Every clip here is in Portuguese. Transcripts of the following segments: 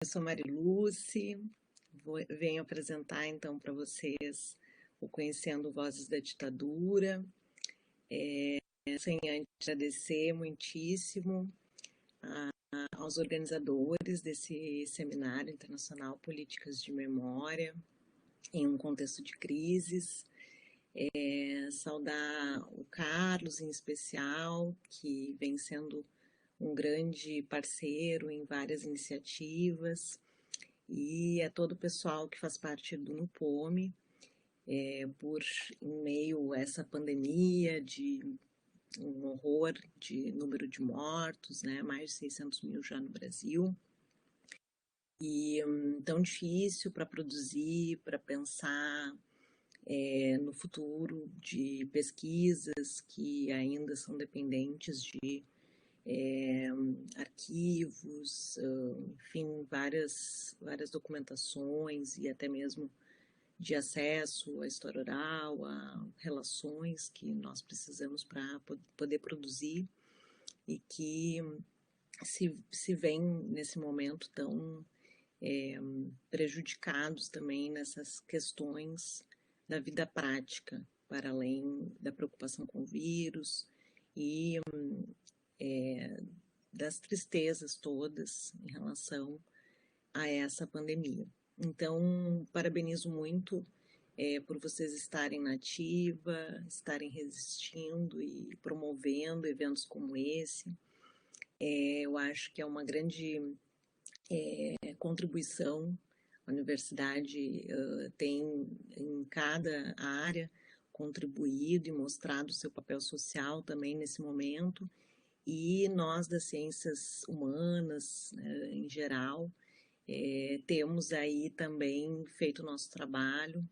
Eu sou Mariluce, venho apresentar então para vocês o Conhecendo Vozes da Ditadura. Sem antes agradecer muitíssimo aos organizadores desse seminário internacional Políticas de Memória em um contexto de crises. Saudar o Carlos em especial, que vem sendo um grande parceiro em várias iniciativas, e a todo o pessoal que faz parte do NUPOME, por em meio a essa pandemia de um horror de número de mortos, né, mais de 600 mil já no Brasil, e tão difícil para produzir, para pensar no futuro de pesquisas que ainda são dependentes de arquivos, enfim, várias documentações e até mesmo de acesso à história oral, a relações que nós precisamos para poder produzir e que se vem nesse momento tão prejudicados também nessas questões da vida prática, para além da preocupação com o vírus e das tristezas todas em relação a essa pandemia. Então, parabenizo muito por vocês estarem na ativa, estarem resistindo e promovendo eventos como esse. Eu acho que é uma grande contribuição. A universidade tem em cada área contribuído e mostrado o seu papel social também nesse momento, e nós das ciências humanas, em geral, temos aí também feito o nosso trabalho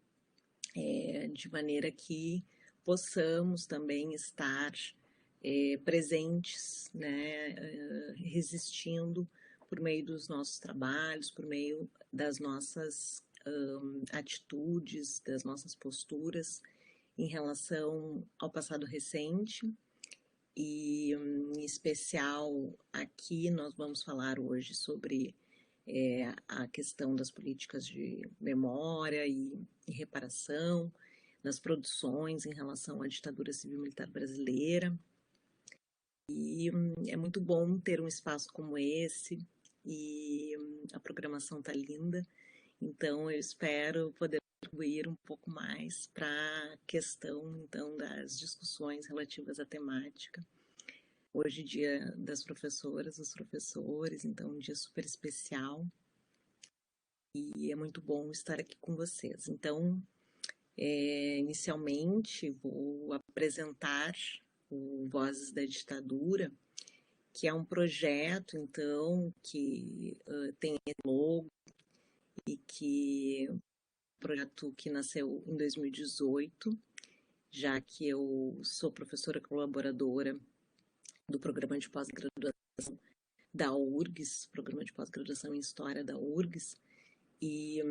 de maneira que possamos também estar presentes, né, resistindo por meio dos nossos trabalhos, por meio das nossas atitudes, das nossas posturas em relação ao passado recente. E, em especial, aqui nós vamos falar hoje sobre a questão das políticas de memória e reparação, nas produções em relação à ditadura civil-militar brasileira. E é muito bom ter um espaço como esse, e a programação está linda, então eu espero poder contribuir um pouco mais para a questão então das discussões relativas à temática. Hoje, dia das professoras, dos professores, então um dia super especial, e é muito bom estar aqui com vocês. Então, inicialmente, vou apresentar o Vozes da Ditadura, que é um projeto, então, que tem esse logo e que é um projeto que nasceu em 2018, já que eu sou professora colaboradora do programa de pós-graduação da URGS, programa de pós-graduação em História da URGS, e,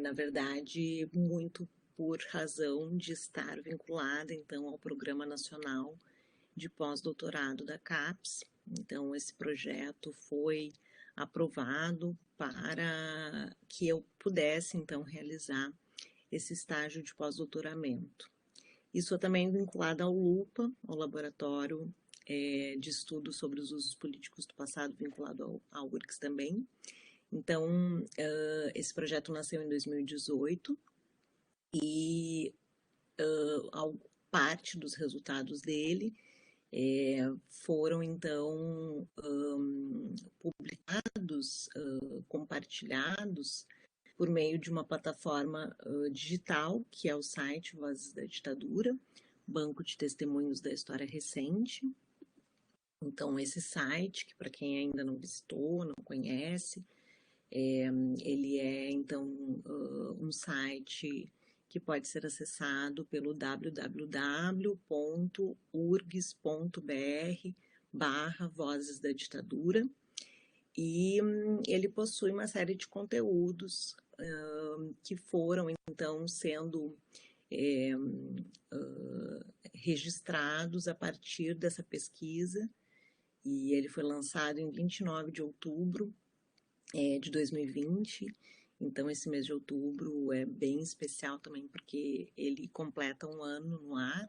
na verdade, muito por razão de estar vinculada, então, ao Programa Nacional de Pós-Doutorado da CAPES. Então, esse projeto foi aprovado para que eu pudesse, então, realizar esse estágio de pós-doutoramento. E sou também vinculada ao LUPA, ao Laboratório de Estudos sobre os Usos Políticos do Passado, vinculado ao URGS também. Então, esse projeto nasceu em 2018 e parte dos resultados dele foram, então, publicados, compartilhados por meio de uma plataforma digital, que é o site Vozes da Ditadura, Banco de Testemunhos da História Recente. Então, esse site, que para quem ainda não visitou, não conhece, ele é, então, um site que pode ser acessado pelo www.urgs.br/Vozes da Ditadura, e ele possui uma série de conteúdos que foram, então, sendo registrados a partir dessa pesquisa, e ele foi lançado em 29 de outubro de 2020. Então, esse mês de outubro é bem especial também, porque ele completa um ano no ar.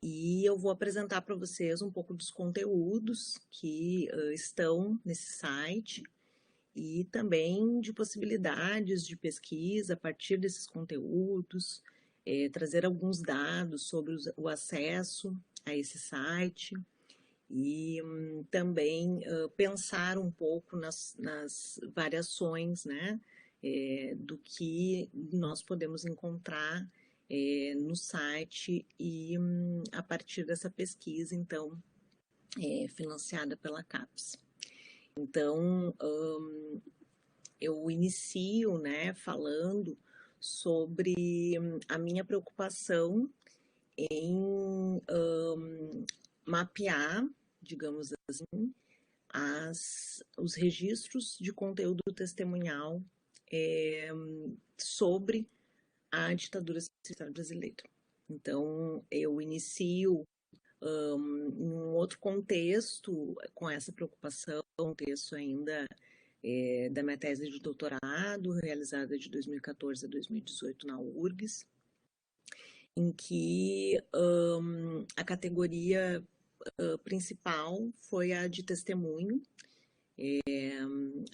E eu vou apresentar para vocês um pouco dos conteúdos que estão nesse site e também de possibilidades de pesquisa a partir desses conteúdos, trazer alguns dados sobre o acesso a esse site e também pensar um pouco nas variações, né, do que nós podemos encontrar no site e a partir dessa pesquisa, então, financiada pela CAPES. Então, eu inicio, né, falando sobre a minha preocupação em mapear, digamos assim, os registros de conteúdo testemunhal sobre a ditadura civil brasileira. Então, eu inicio em um outro contexto com essa preocupação, contexto ainda da minha tese de doutorado, realizada de 2014 a 2018 na URGS, em que a categoria principal foi a de testemunho,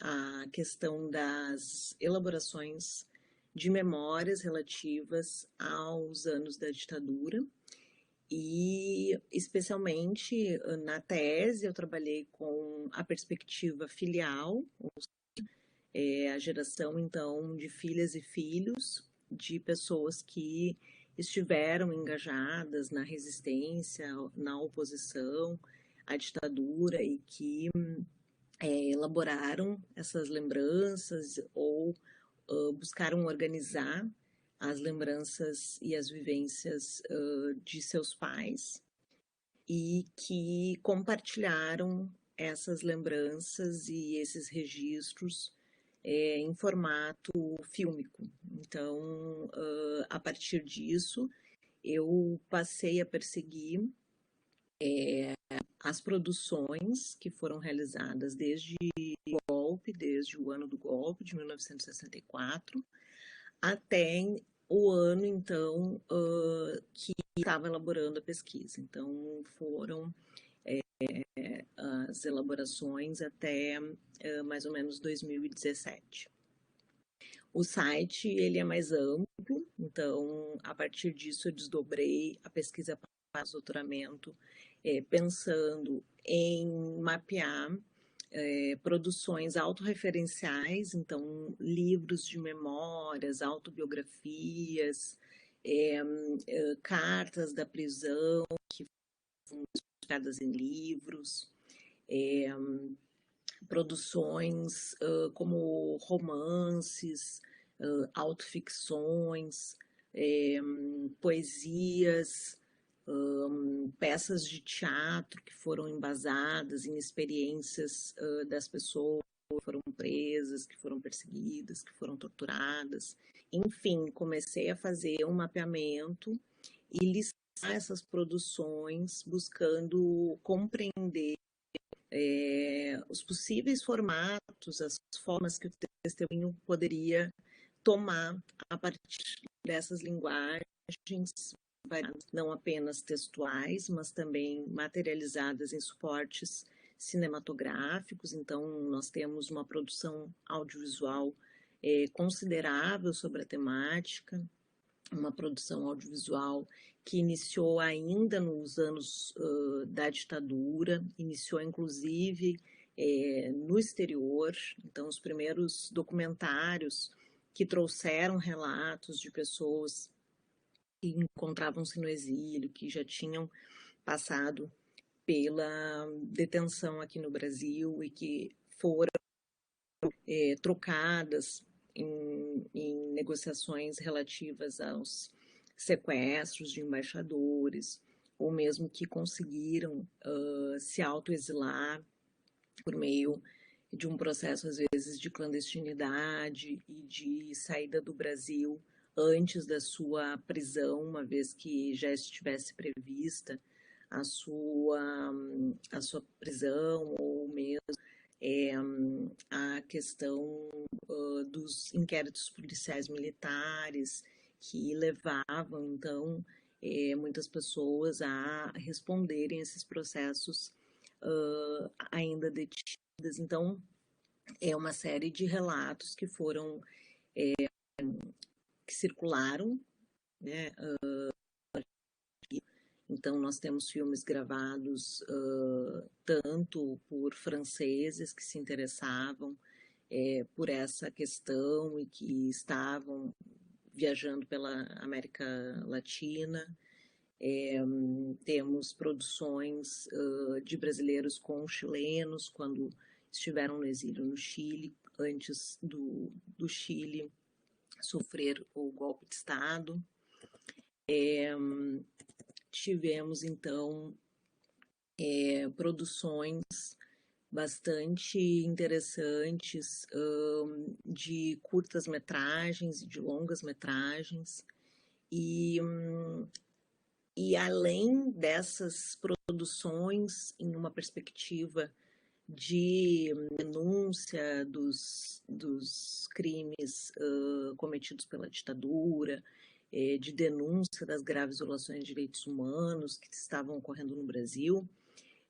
a questão das elaborações de memórias relativas aos anos da ditadura. E, especialmente na tese, eu trabalhei com a perspectiva filial, a geração, então, de filhas e filhos de pessoas que estiveram engajadas na resistência, na oposição à ditadura e que elaboraram essas lembranças ou buscaram organizar as lembranças e as vivências de seus pais e que compartilharam essas lembranças e esses registros em formato fílmico. Então, a partir disso, eu passei a perseguir as produções que foram realizadas desde o ano do golpe, de 1964, até o ano, então, que estava elaborando a pesquisa. Então, foram as elaborações até mais ou menos 2017. O site, ele é mais amplo, então, a partir disso, eu desdobrei a pesquisa para o doutoramento, pensando em mapear produções autorreferenciais, então livros de memórias, autobiografias, cartas da prisão que foram publicadas em livros, produções como romances, autoficções, poesias, peças de teatro que foram embasadas em experiências das pessoas que foram presas, que foram perseguidas, que foram torturadas. Enfim, comecei a fazer um mapeamento e listar essas produções, buscando compreender os possíveis formatos, as formas que o testemunho poderia tomar a partir dessas linguagens, não apenas textuais, mas também materializadas em suportes cinematográficos. Então, nós temos uma produção audiovisual considerável sobre a temática, uma produção audiovisual que iniciou ainda nos anos da ditadura, iniciou inclusive no exterior. Então, os primeiros documentários que trouxeram relatos de pessoas que encontravam-se no exílio, que já tinham passado pela detenção aqui no Brasil e que foram trocadas em negociações relativas aos sequestros de embaixadores, ou mesmo que conseguiram se autoexilar por meio de um processo, às vezes, de clandestinidade e de saída do Brasil antes da sua prisão, uma vez que já estivesse prevista a sua prisão, ou mesmo a questão dos inquéritos policiais militares que levavam, então, muitas pessoas a responderem esses processos ainda detidas. Então, é uma série de relatos que foram, que circularam, né? Então, nós temos filmes gravados tanto por franceses que se interessavam por essa questão e que estavam viajando pela América Latina. Temos produções de brasileiros com chilenos quando estiveram no exílio no Chile, antes do Chile sofrer o golpe de Estado. Tivemos, então, produções bastante interessantes de curtas-metragens e de longas-metragens. E além dessas produções, em uma perspectiva de denúncia dos crimes cometidos pela ditadura, de denúncia das graves violações de direitos humanos que estavam ocorrendo no Brasil,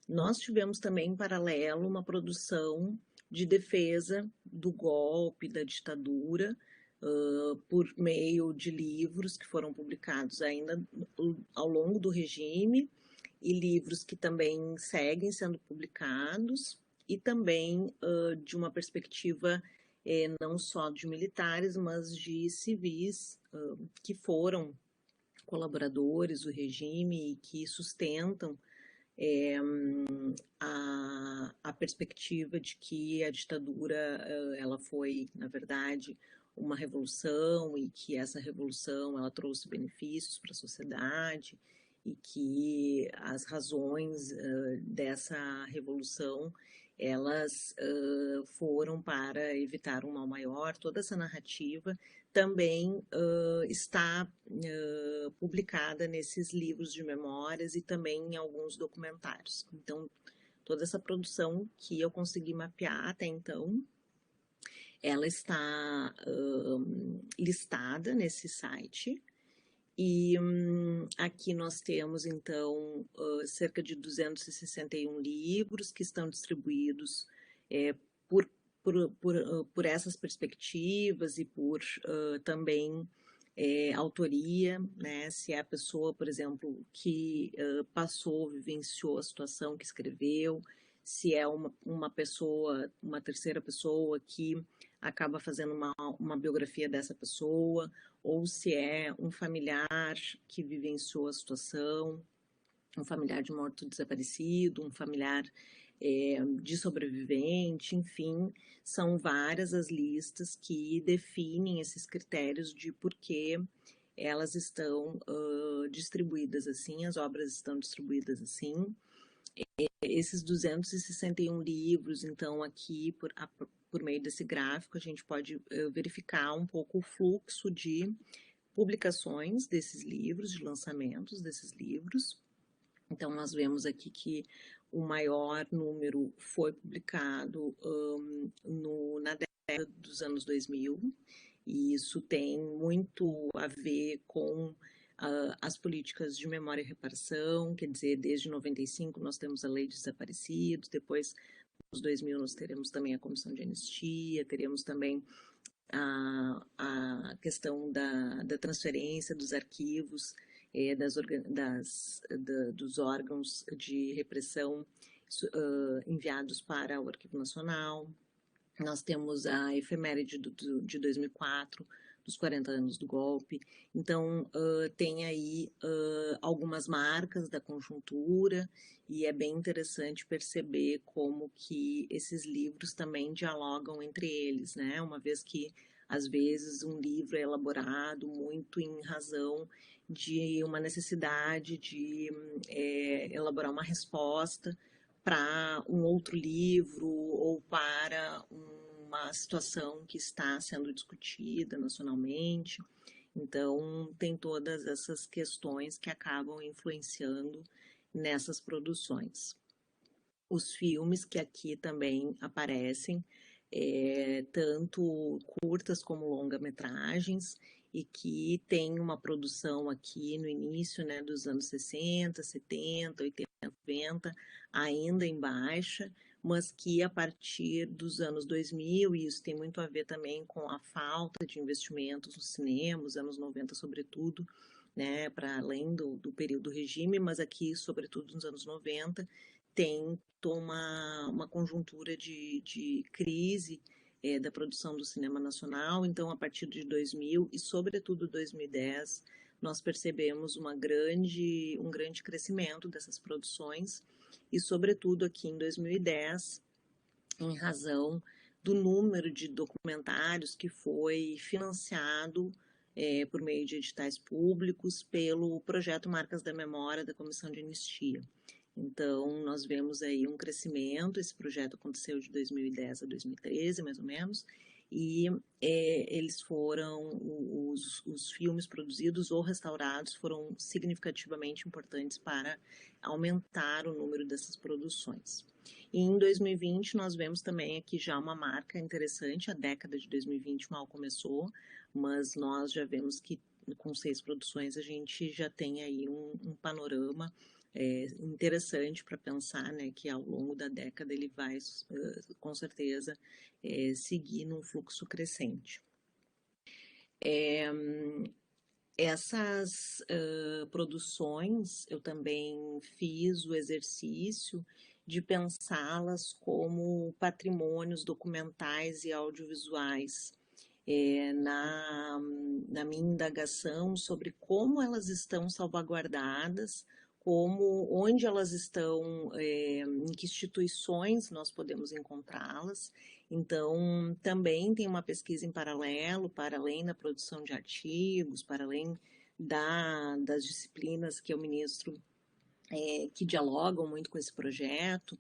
nós tivemos também, em paralelo, uma produção de defesa do golpe, da ditadura, por meio de livros que foram publicados ainda ao longo do regime, e livros que também seguem sendo publicados, e também de uma perspectiva não só de militares, mas de civis que foram colaboradores do regime e que sustentam a perspectiva de que a ditadura ela foi, na verdade, uma revolução e que essa revolução ela trouxe benefícios para a sociedade e que as razões dessa revolução elas foram para evitar um mal maior. Toda essa narrativa também está publicada nesses livros de memórias e também em alguns documentários. Então, toda essa produção que eu consegui mapear até então, ela está listada nesse site. E aqui nós temos, então, cerca de 261 livros que estão distribuídos por essas perspectivas e por também autoria, né? Se é a pessoa, por exemplo, que passou, vivenciou a situação que escreveu, se é uma pessoa, uma terceira pessoa que acaba fazendo uma biografia dessa pessoa, ou se é um familiar que vivenciou a situação, um familiar de morto desaparecido, um familiar de sobrevivente, enfim, são várias as listas que definem esses critérios de por que elas estão distribuídas assim, as obras estão distribuídas assim. Esses 261 livros, então, aqui, por meio desse gráfico, a gente pode verificar um pouco o fluxo de publicações desses livros, de lançamentos desses livros. Então, nós vemos aqui que o maior número foi publicado na década dos anos 2000, e isso tem muito a ver com as políticas de memória e reparação, quer dizer, desde 95 nós temos a Lei de Desaparecidos, depois, nos 2000, nós teremos também a Comissão de Anistia, teremos também a questão da transferência dos arquivos, dos órgãos de repressão enviados para o Arquivo Nacional. Nós temos a efeméride de 2004, dos 40 anos do golpe. Então, tem aí algumas marcas da conjuntura, e é bem interessante perceber como que esses livros também dialogam entre eles, né? Uma vez que, às vezes, um livro é elaborado muito em razão de uma necessidade de elaborar uma resposta para um outro livro ou para uma situação que está sendo discutida nacionalmente. Então, tem todas essas questões que acabam influenciando nessas produções. os filmes que aqui também aparecem, tanto curtas como longa-metragens, e que tem uma produção aqui no início, né, dos anos 60, 70, 80, 90, ainda em baixa, mas que a partir dos anos 2000, e isso tem muito a ver também com a falta de investimentos no cinema, os anos 90 sobretudo, né, para além do período regime, mas aqui, sobretudo nos anos 90, tem uma conjuntura de crise da produção do cinema nacional. Então, a partir de 2000 e, sobretudo, 2010, nós percebemos um grande crescimento dessas produções e, sobretudo, aqui em 2010, em razão do número de documentários que foi financiado por meio de editais públicos pelo projeto Marcas da Memória da Comissão de Anistia. Então, nós vemos aí um crescimento, esse projeto aconteceu de 2010 a 2013, mais ou menos, e eles foram, os filmes produzidos ou restaurados foram significativamente importantes para aumentar o número dessas produções. E em 2020, nós vemos também aqui já uma marca interessante, a década de 2020 mal começou, mas nós já vemos que com 6 produções a gente já tem aí um panorama interessante para pensar, né, que ao longo da década ele vai, com certeza, seguir num fluxo crescente. Essas produções, eu também fiz o exercício de pensá-las como patrimônios documentais e audiovisuais, na minha indagação sobre como elas estão salvaguardadas, onde elas estão, em que instituições nós podemos encontrá-las. Então, também tem uma pesquisa em paralelo, para além da produção de artigos, para além das disciplinas que eu ministro, que dialogam muito com esse projeto,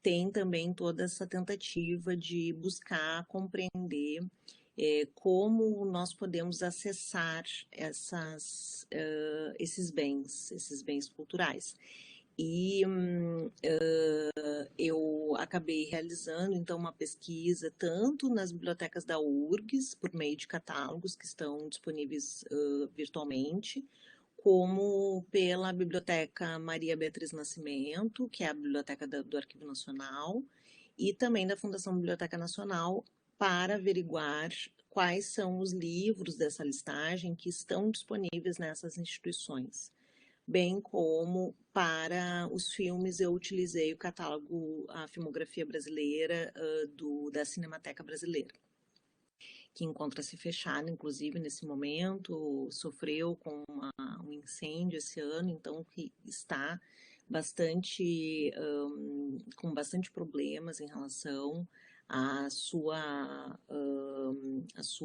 tem também toda essa tentativa de buscar compreender como nós podemos acessar esses bens culturais. E eu acabei realizando, então, uma pesquisa tanto nas bibliotecas da URGS, por meio de catálogos que estão disponíveis virtualmente, como pela Biblioteca Maria Beatriz Nascimento, que é a biblioteca do Arquivo Nacional, e também da Fundação Biblioteca Nacional, para averiguar quais são os livros dessa listagem que estão disponíveis nessas instituições. Bem como para os filmes eu utilizei o catálogo, a filmografia brasileira da Cinemateca Brasileira, que encontra-se fechado, inclusive, nesse momento, sofreu com um incêndio esse ano, então que está com bastante problemas em relação à sua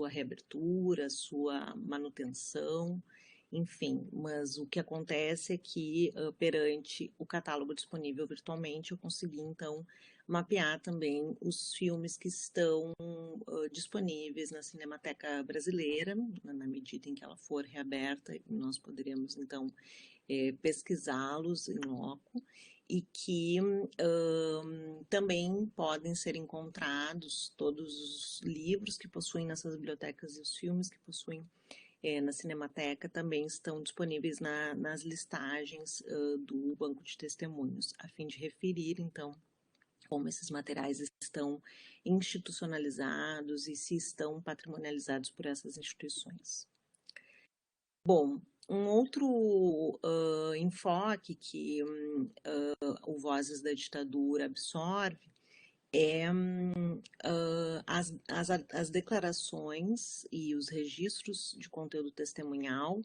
reabertura, à sua manutenção, enfim. Mas o que acontece é que, perante o catálogo disponível virtualmente, eu consegui, então, mapear também os filmes que estão disponíveis na Cinemateca Brasileira, na medida em que ela for reaberta, nós poderemos, então, pesquisá-los em loco, e que também podem ser encontrados todos os livros que possuem nessas bibliotecas e os filmes que possuem na Cinemateca também estão disponíveis nas listagens do Banco de Testemunhos, a fim de referir, então, como esses materiais estão institucionalizados e se estão patrimonializados por essas instituições. Bom, um outro enfoque que o Vozes da Ditadura absorve é as declarações e os registros de conteúdo testemunhal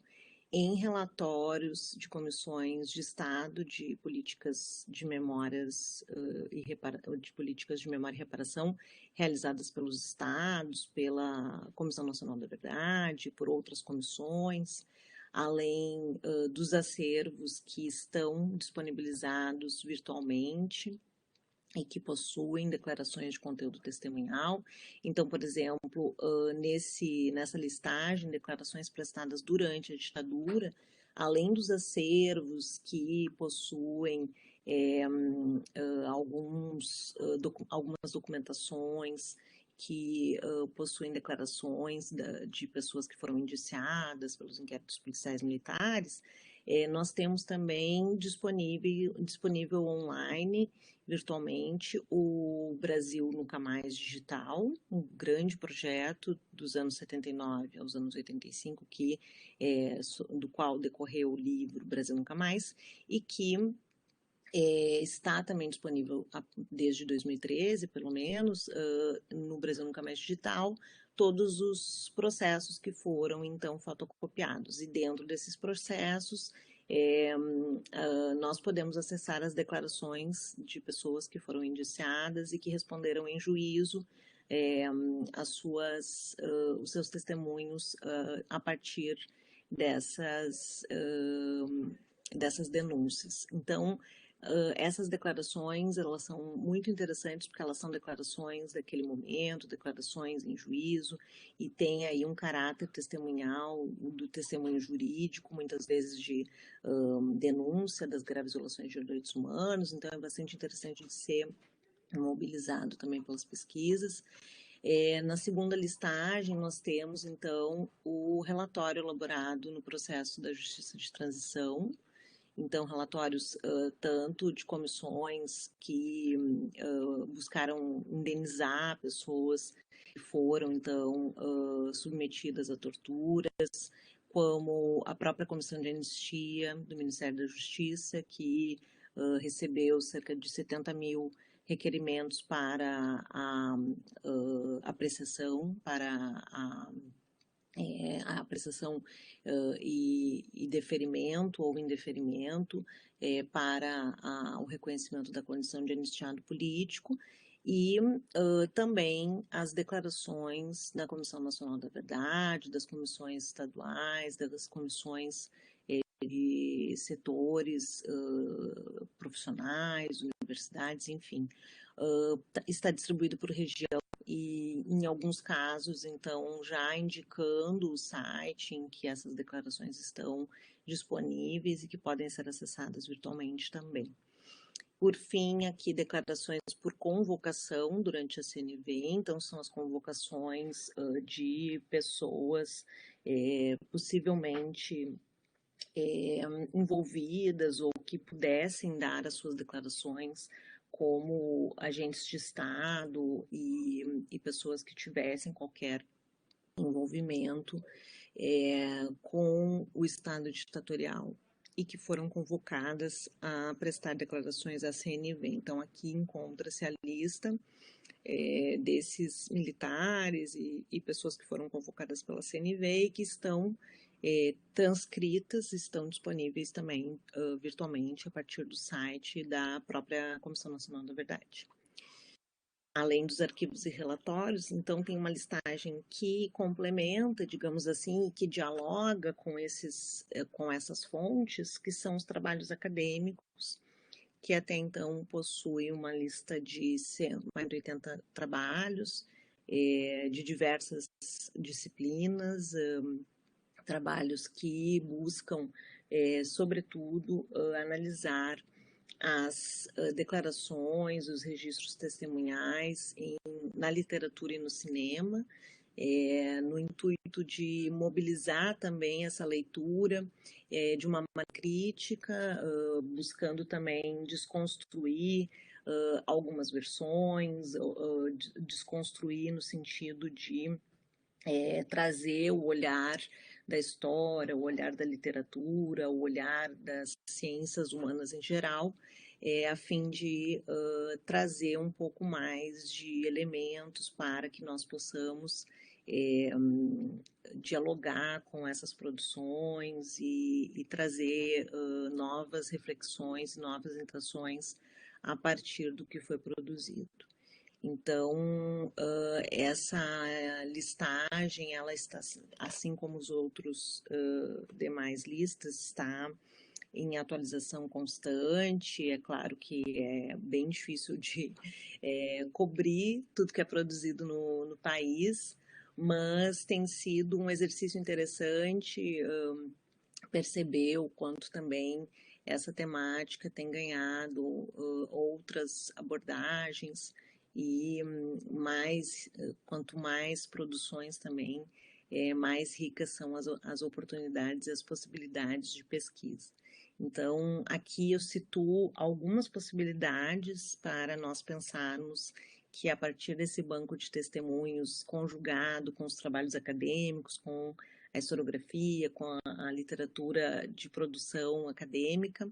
em relatórios de comissões de Estado de políticas de memórias de políticas de memória e reparação realizadas pelos Estados, pela Comissão Nacional da Verdade, por outras comissões, além dos acervos que estão disponibilizados virtualmente e que possuem declarações de conteúdo testemunhal. Então, por exemplo, nessa listagem, declarações prestadas durante a ditadura, além dos acervos que possuem algumas documentações que possuem declarações de pessoas que foram indiciadas pelos inquéritos policiais militares. Nós temos também disponível online, virtualmente, o Brasil Nunca Mais Digital, um grande projeto dos anos 79 aos anos 85, do qual decorreu o livro Brasil Nunca Mais, e que está também disponível desde 2013, pelo menos, no Brasil Nunca Mais Digital, todos os processos que foram, então, fotocopiados. E dentro desses processos, nós podemos acessar as declarações de pessoas que foram indiciadas e que responderam em juízo, os seus testemunhos a partir dessas denúncias. Então, essas declarações, elas são muito interessantes porque elas são declarações daquele momento, declarações em juízo, e tem aí um caráter testemunhal, do testemunho jurídico, muitas vezes de denúncia das graves violações de direitos humanos, então é bastante interessante de ser mobilizado também pelas pesquisas. Na segunda listagem, nós temos, então, o relatório elaborado no processo da Justiça de Transição. Então, relatórios tanto de comissões que buscaram indenizar pessoas que foram, então, submetidas a torturas, como a própria Comissão de Anistia do Ministério da Justiça, que recebeu cerca de 70 mil requerimentos para a apreciação, para a apreciação e deferimento ou indeferimento para o reconhecimento da condição de anistiado político, e também as declarações da Comissão Nacional da Verdade, das comissões estaduais, das comissões de setores profissionais, universidades, enfim. Está distribuído por região e, em alguns casos, então, já indicando o site em que essas declarações estão disponíveis e que podem ser acessadas virtualmente também. Por fim, aqui, declarações por convocação durante a CNV, então são as convocações de pessoas possivelmente envolvidas ou que pudessem dar as suas declarações como agentes de Estado e pessoas que tivessem qualquer envolvimento com o Estado ditatorial e que foram convocadas a prestar declarações à CNV. Então, aqui encontra-se a lista desses militares e pessoas que foram convocadas pela CNV e que estão transcritas, estão disponíveis também virtualmente a partir do site da própria Comissão Nacional da Verdade. Além dos arquivos e relatórios, então tem uma listagem que complementa, digamos assim, que dialoga com essas fontes, que são os trabalhos acadêmicos, que até então possui uma lista de mais de 80 trabalhos de diversas disciplinas, trabalhos que buscam, sobretudo, analisar as declarações, os registros testemunhais na literatura e no cinema, no intuito de mobilizar também essa leitura de uma maneira crítica, buscando também desconstruir algumas versões, desconstruir no sentido de trazer o olhar da história, o olhar da literatura, o olhar das ciências humanas em geral, a fim de trazer um pouco mais de elementos para que nós possamos dialogar com essas produções e trazer novas reflexões, novas intenções a partir do que foi produzido. Então, essa listagem, ela está, assim como os outros demais listas, está em atualização constante. É claro que é bem difícil de cobrir tudo que é produzido no país, mas tem sido um exercício interessante perceber o quanto também essa temática tem ganhado outras abordagens e quanto mais produções também, mais ricas são as oportunidades e as possibilidades de pesquisa. Então, aqui eu situo algumas possibilidades para nós pensarmos que a partir desse banco de testemunhos conjugado com os trabalhos acadêmicos, com a historiografia, com a literatura de produção acadêmica,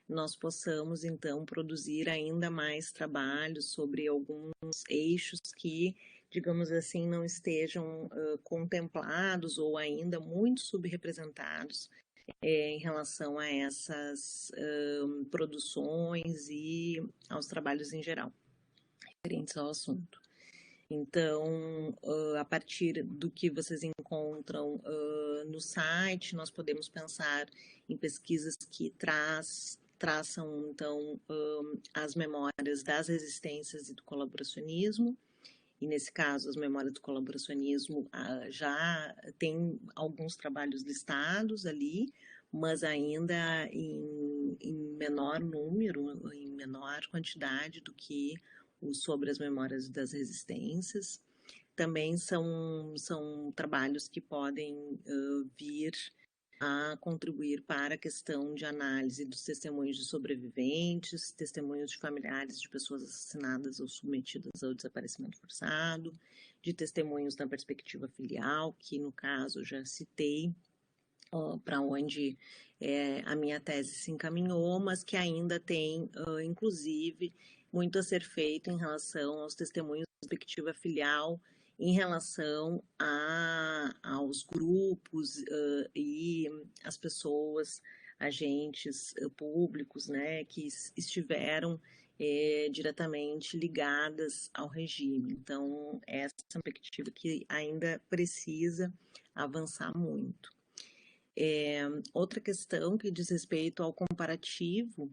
nós possamos, então, produzir ainda mais trabalhos sobre alguns eixos que, digamos assim, não estejam contemplados ou ainda muito subrepresentados em relação a essas produções e aos trabalhos em geral, referentes ao assunto. Então, a partir do que vocês encontram no site, nós podemos pensar em pesquisas que traçam, então, as memórias das resistências e do colaboracionismo, e nesse caso, as memórias do colaboracionismo já tem alguns trabalhos listados ali, mas ainda em menor número, em menor quantidade do que sobre as memórias das resistências. Também são trabalhos que podem vir a contribuir para a questão de análise dos testemunhos de sobreviventes, testemunhos de familiares de pessoas assassinadas ou submetidas ao desaparecimento forçado, de testemunhos na perspectiva filial, que no caso já citei, para onde a minha tese se encaminhou, mas que ainda tem, inclusive, muito a ser feito em relação aos testemunhos da perspectiva filial, em relação aos grupos e as pessoas, agentes públicos, né, que estiveram diretamente ligadas ao regime. Então, essa é uma perspectiva que ainda precisa avançar muito. Outra questão que diz respeito ao comparativo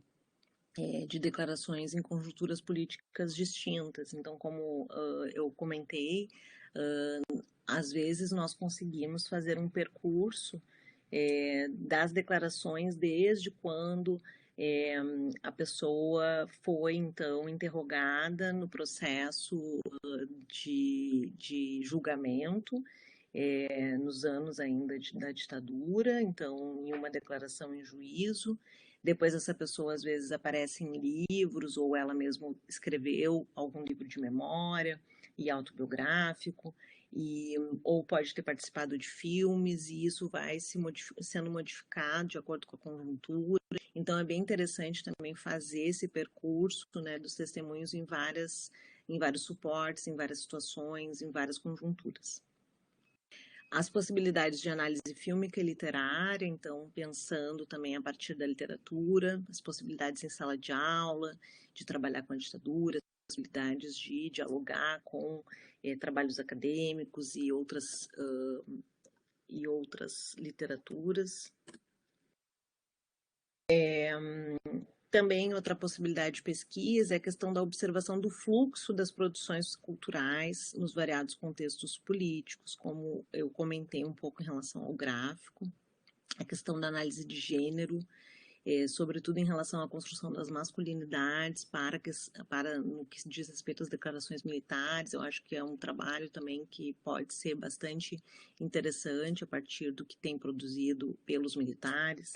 de declarações em conjunturas políticas distintas. Então, como eu comentei, às vezes nós conseguimos fazer um percurso das declarações desde quando a pessoa foi, então, interrogada no processo de julgamento, nos anos ainda da ditadura, então, em uma declaração em juízo. Depois essa pessoa às vezes aparece em livros ou ela mesma escreveu algum livro de memória e autobiográfico, ou pode ter participado de filmes, e isso vai sendo modificado de acordo com a conjuntura. Então é bem interessante também fazer esse percurso, né, dos testemunhos em vários suportes, em várias situações, em várias conjunturas. As possibilidades de análise fílmica e literária, então, pensando também a partir da literatura, as possibilidades em sala de aula, de trabalhar com a ditadura, as possibilidades de dialogar com trabalhos acadêmicos e outras literaturas. Também outra possibilidade de pesquisa é a questão da observação do fluxo das produções culturais nos variados contextos políticos, como eu comentei um pouco em relação ao gráfico, a questão da análise de gênero, sobretudo em relação à construção das masculinidades no que diz respeito às declarações militares. Eu acho que é um trabalho também que pode ser bastante interessante a partir do que tem produzido pelos militares.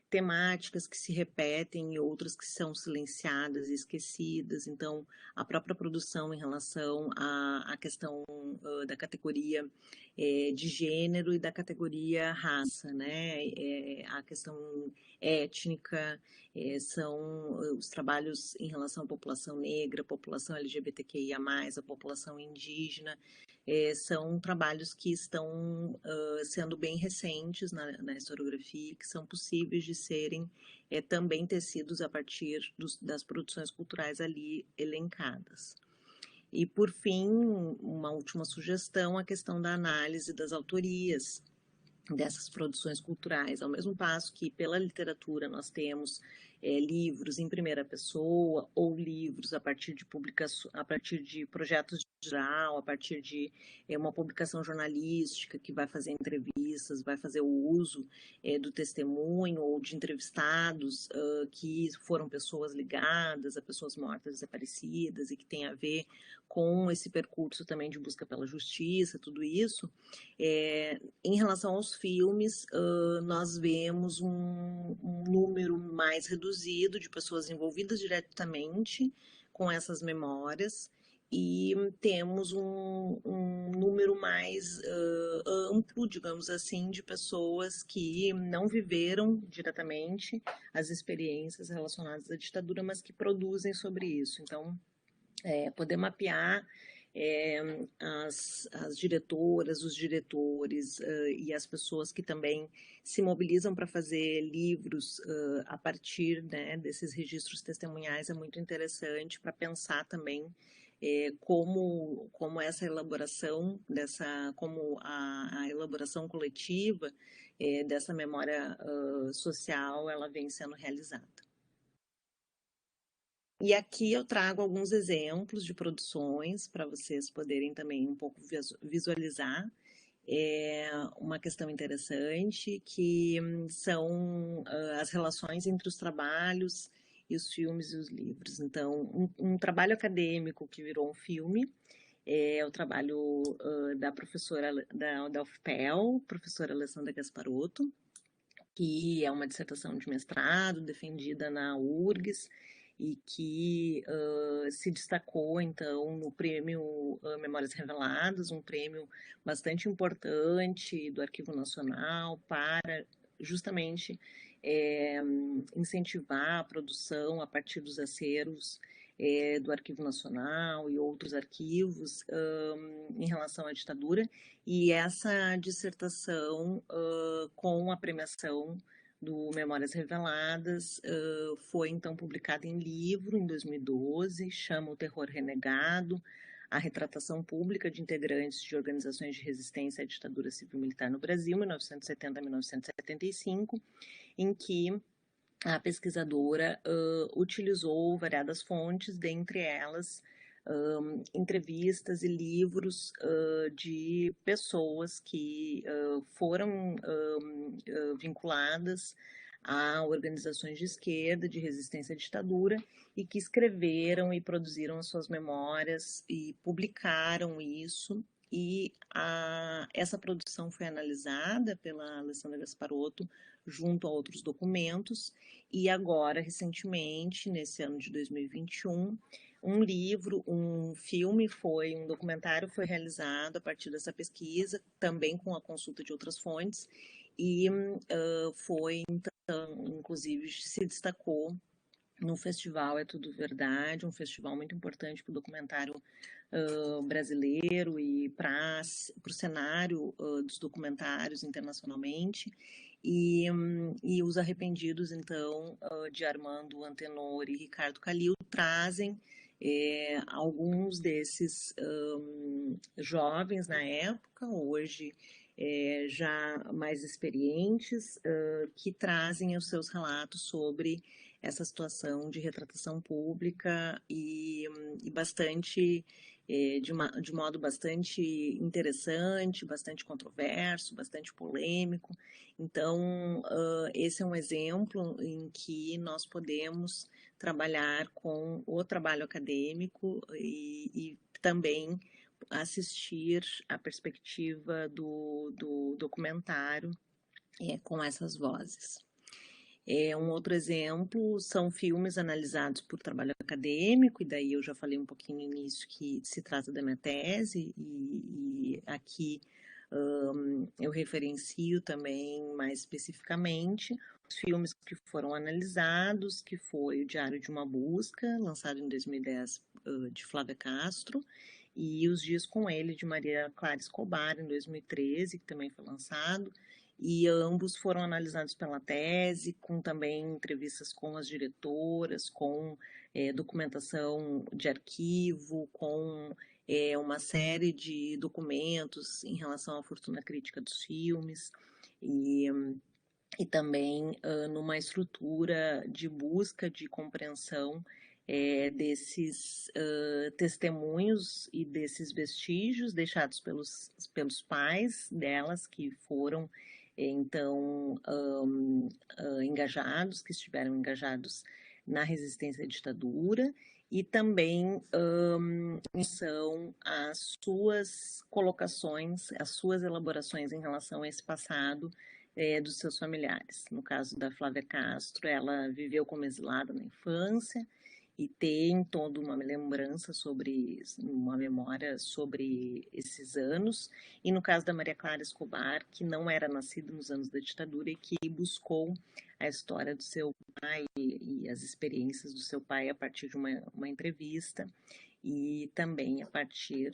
Temáticas que se repetem e outras que são silenciadas e esquecidas. Então, a própria produção em relação à questão da categoria de gênero e da categoria raça, né? A questão étnica, são os trabalhos em relação à população negra, à população LGBTQIA+, à população indígena, são trabalhos que estão sendo bem recentes na historiografia, que são possíveis de serem também tecidos a partir das produções culturais ali elencadas. E, por fim, uma última sugestão, a questão da análise das autorias dessas produções culturais, ao mesmo passo que pela literatura nós temos livros em primeira pessoa ou livros a partir de a partir de projetos de geral, a partir de uma publicação jornalística que vai fazer entrevistas, vai fazer o uso do testemunho ou de entrevistados que foram pessoas ligadas a pessoas mortas, desaparecidas e que tem a ver com esse percurso também de busca pela justiça, tudo isso. Em relação aos filmes, nós vemos um número mais reduzido de pessoas envolvidas diretamente com essas memórias e temos um número mais amplo, digamos assim, de pessoas que não viveram diretamente as experiências relacionadas à ditadura, mas que produzem sobre isso. Então, poder mapear as diretoras, os diretores e as pessoas que também se mobilizam para fazer livros a partir, né, desses registros testemunhais é muito interessante para pensar também como essa elaboração como a elaboração coletiva dessa memória social ela vem sendo realizada. E aqui eu trago alguns exemplos de produções para vocês poderem também um pouco visualizar. Uma questão interessante que são as relações entre os trabalhos e os filmes e os livros. Então, um trabalho acadêmico que virou um filme é o trabalho da professora da UFPEL, professora Alessandra Gasparotto, que é uma dissertação de mestrado defendida na URGS e que se destacou, então, no prêmio Memórias Reveladas, um prêmio bastante importante do Arquivo Nacional para justamente incentivar a produção a partir dos acervos do Arquivo Nacional e outros arquivos em relação à ditadura, e essa dissertação com a premiação do Memórias Reveladas foi então publicada em livro em 2012, chama O Terror Renegado, a retratação pública de integrantes de organizações de resistência à ditadura civil-militar no Brasil, 1970 a 1975, em que a pesquisadora utilizou variadas fontes, dentre elas entrevistas e livros de pessoas que foram vinculadas a organizações de esquerda, de resistência à ditadura, e que escreveram e produziram as suas memórias e publicaram isso. E essa produção foi analisada pela Alessandra Gasparotto junto a outros documentos, e agora, recentemente, nesse ano de 2021, um livro, um documentário foi realizado a partir dessa pesquisa, também com a consulta de outras fontes, e foi, então, inclusive, se destacou no festival É Tudo Verdade, um festival muito importante para o documentário brasileiro e para o cenário dos documentários internacionalmente. E Os Arrependidos, então, de Armando Antenor e Ricardo Calil, trazem alguns desses jovens na época, hoje já mais experientes, que trazem os seus relatos sobre essa situação de retratação pública e bastante de modo bastante interessante, bastante controverso, bastante polêmico. Então, esse é um exemplo em que nós podemos trabalhar com o trabalho acadêmico e também assistir a perspectiva do documentário com essas vozes. Um outro exemplo são filmes analisados por trabalho acadêmico, e daí eu já falei um pouquinho no início que se trata da minha tese, e aqui eu referencio também mais especificamente os filmes que foram analisados, que foi O Diário de uma Busca, lançado em 2010, de Flávia Castro, e Os Dias com Ele, de Maria Clara Escobar, em 2013, que também foi lançado, e ambos foram analisados pela tese, com também entrevistas com as diretoras, com documentação de arquivo, com uma série de documentos em relação à fortuna crítica dos filmes, e e também numa estrutura de busca de compreensão desses testemunhos e desses vestígios deixados pelos pais delas, que foram então engajados, que estiveram engajados na resistência à ditadura, e também são as suas colocações, as suas elaborações em relação a esse passado dos seus familiares. No caso da Flávia Castro, ela viveu como exilada na infância e tem toda uma lembrança sobre, uma memória sobre esses anos. E no caso da Maria Clara Escobar, que não era nascida nos anos da ditadura e que buscou a história do seu pai e as experiências do seu pai a partir de uma entrevista e também a partir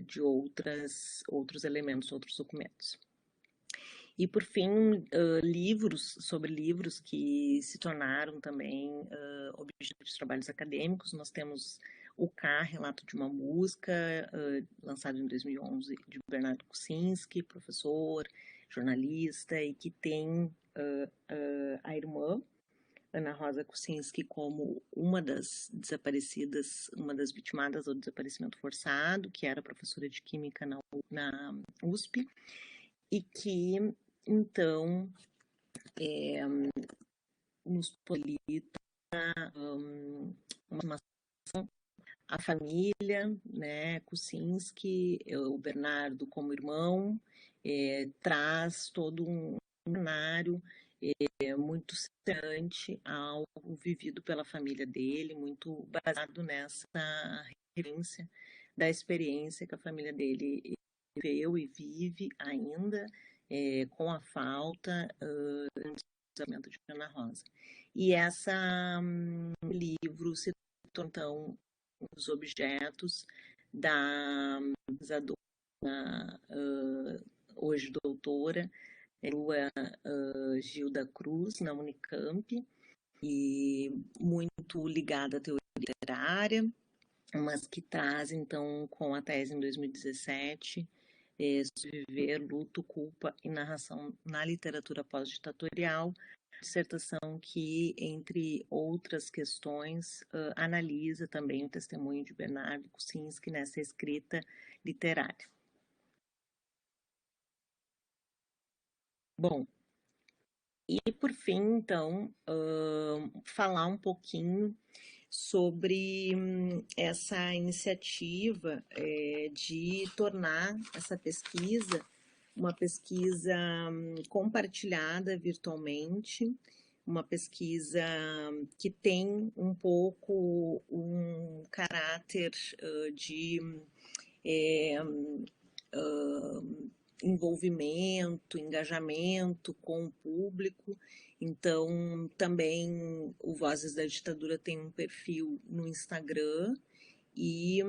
de outros elementos, outros documentos. E, por fim, sobre livros que se tornaram também objeto de trabalhos acadêmicos. Nós temos o K, Relato de uma Música, lançado em 2011, de Bernardo Kucinski, professor, jornalista, e que tem a irmã, Ana Rosa Kucinski, como uma das desaparecidas, uma das vitimadas ao desaparecimento forçado, que era professora de Química na USP, e que, então, nos possibilita uma a família, né, Kucinski, o Bernardo como irmão, traz todo um cenário muito semelhante ao vivido pela família dele, muito baseado nessa referência da experiência que a família dele viveu e vive ainda, com a falta do casamento de Ana Rosa. E esse livro se torna, então, os objetos da hoje doutora Lua Gilda Cruz, na Unicamp, e muito ligada à teoria literária, mas que traz, então, com a tese em 2017, Sobreviver, Luto, Culpa e Narração na Literatura Pós-Ditatorial, dissertação que, entre outras questões, analisa também o testemunho de Bernardo Kucinski nessa escrita literária. Bom, e por fim, então, falar um pouquinho sobre essa iniciativa de tornar essa pesquisa uma pesquisa compartilhada virtualmente, uma pesquisa que tem um pouco um caráter de envolvimento, engajamento com o público. Então, também o Vozes da Ditadura tem um perfil no Instagram, e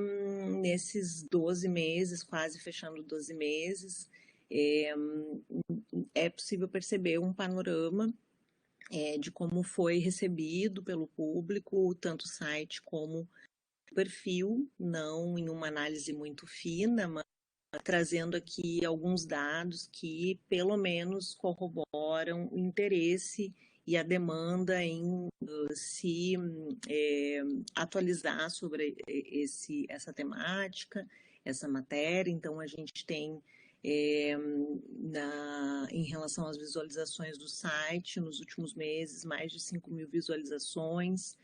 nesses 12 meses, quase fechando 12 meses, é possível perceber um panorama de como foi recebido pelo público, tanto o site como o perfil, não em uma análise muito fina, mas trazendo aqui alguns dados que, pelo menos, corroboram o interesse e a demanda em se atualizar sobre essa temática, essa matéria. Então, a gente tem, em relação às visualizações do site, nos últimos meses, mais de 5.000 visualizações.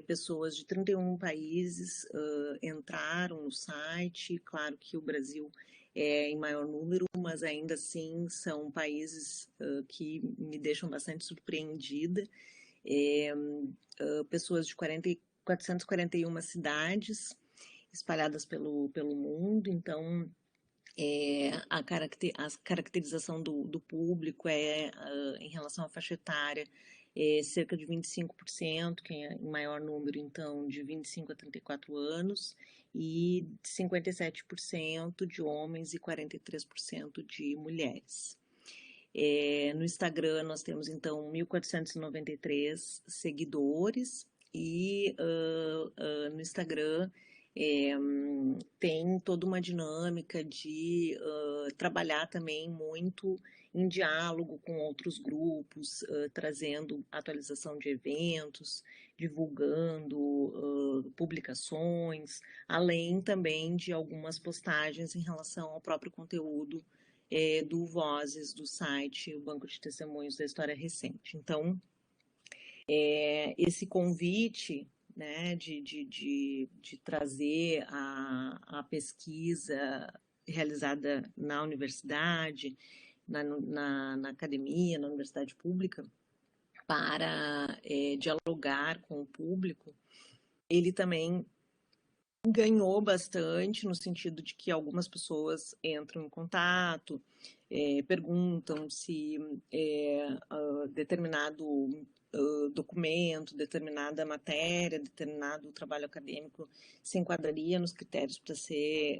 Pessoas de 31 países entraram no site. Claro que o Brasil é em maior número, mas ainda assim são países que me deixam bastante surpreendida. Pessoas de 441 cidades espalhadas pelo mundo. Então, a caracterização do público em relação à faixa etária, cerca de 25%, que é em maior número, então, de 25 a 34 anos, e 57% de homens e 43% de mulheres. No Instagram, nós temos, então, 1.493 seguidores, e no Instagram tem toda uma dinâmica de trabalhar também muito em diálogo com outros grupos, trazendo atualização de eventos, divulgando publicações, além também de algumas postagens em relação ao próprio conteúdo do Vozes, do site, o Banco de Testemunhos da História Recente. Então, esse convite, né, de trazer a pesquisa realizada na universidade, na academia, na universidade pública, para dialogar com o público, ele também ganhou bastante no sentido de que algumas pessoas entram em contato, perguntam se determinado documento, determinada matéria, determinado trabalho acadêmico se enquadraria nos critérios para ser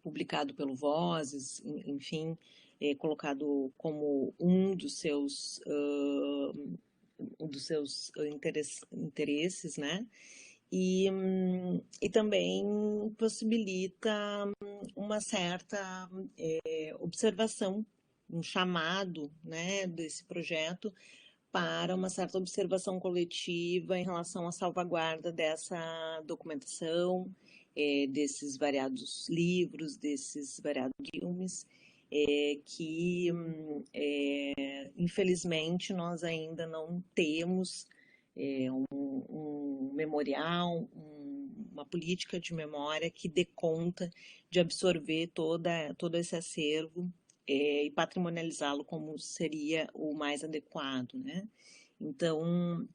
publicado pelo Vozes, enfim, colocado como um dos seus interesses, né? E também possibilita uma certa observação, um chamado, né, desse projeto para uma certa observação coletiva em relação à salvaguarda dessa documentação, desses variados livros, desses variados filmes, que infelizmente nós ainda não temos um memorial, uma política de memória que dê conta de absorver todo esse acervo e patrimonializá-lo como seria o mais adequado, né? Então,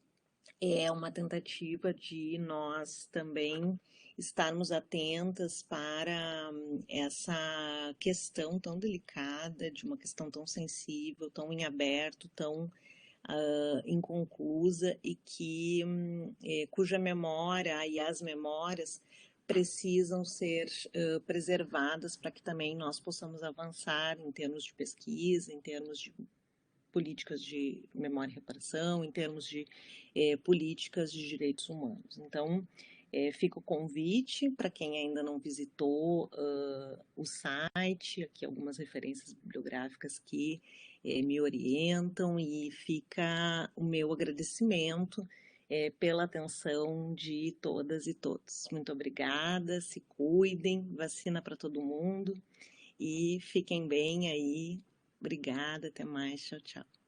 é uma tentativa de nós também estarmos atentas para essa questão tão delicada, de uma questão tão sensível, tão em aberto, tão inconclusa e que cuja memória e as memórias precisam ser preservadas para que também nós possamos avançar em termos de pesquisa, em termos de políticas de memória e reparação, em termos de políticas de direitos humanos. Então, fica o convite para quem ainda não visitou o site, aqui algumas referências bibliográficas que me orientam, e fica o meu agradecimento pela atenção de todas e todos. Muito obrigada, se cuidem, vacina para todo mundo e fiquem bem aí. Obrigada, até mais, tchau, tchau.